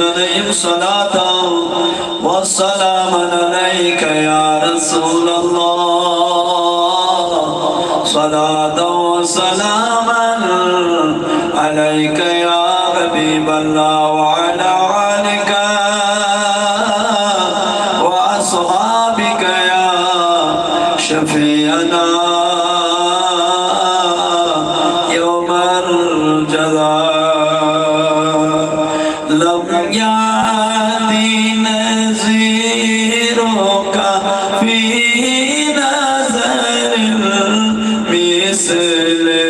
सलाता व सलाम अलैका या रसूल अल्लाह सलाता व सलाम अलैका या हबीब अल्लाह व अला आलिका व अस्हाबिका या शफीअना यौमल जज़ा लम याती नज़ीरों का फी नज़र मिसले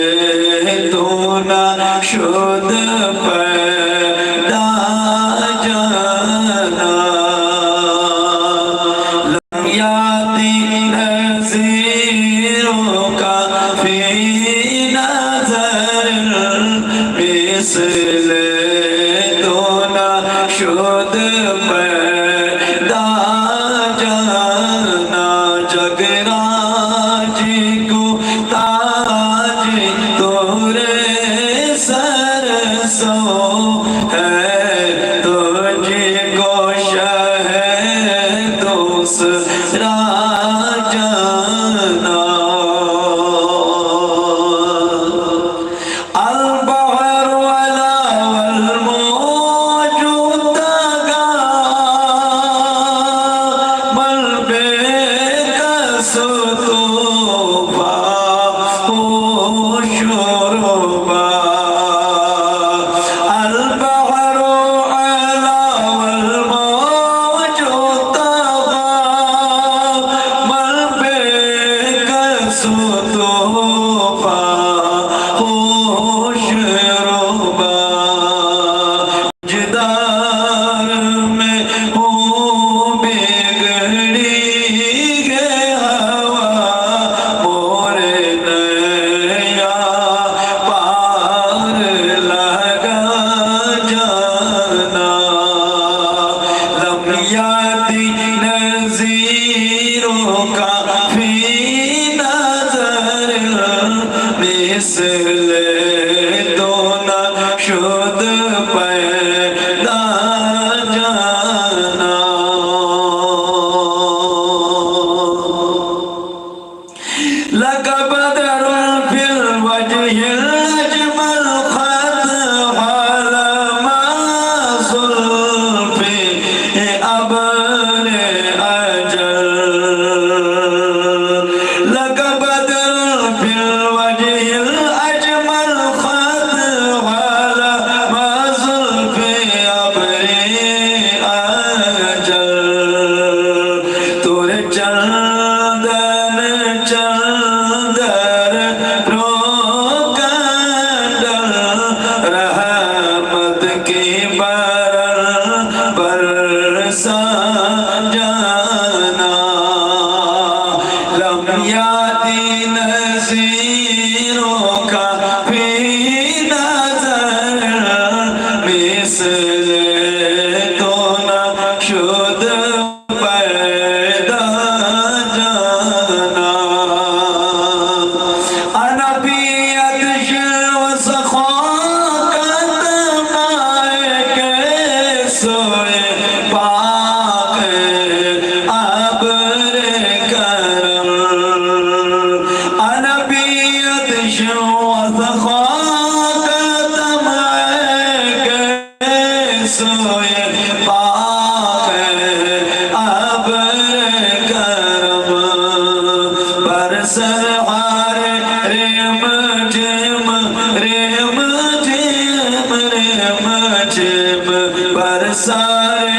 तो ना शुद पैदा जाना लम याती नज़ीरों का फी नज़र मिसले शुद्ध पैदा जाना जगराज को ताज तोरे सर सो है तुझको शह दूसरा जाना Sare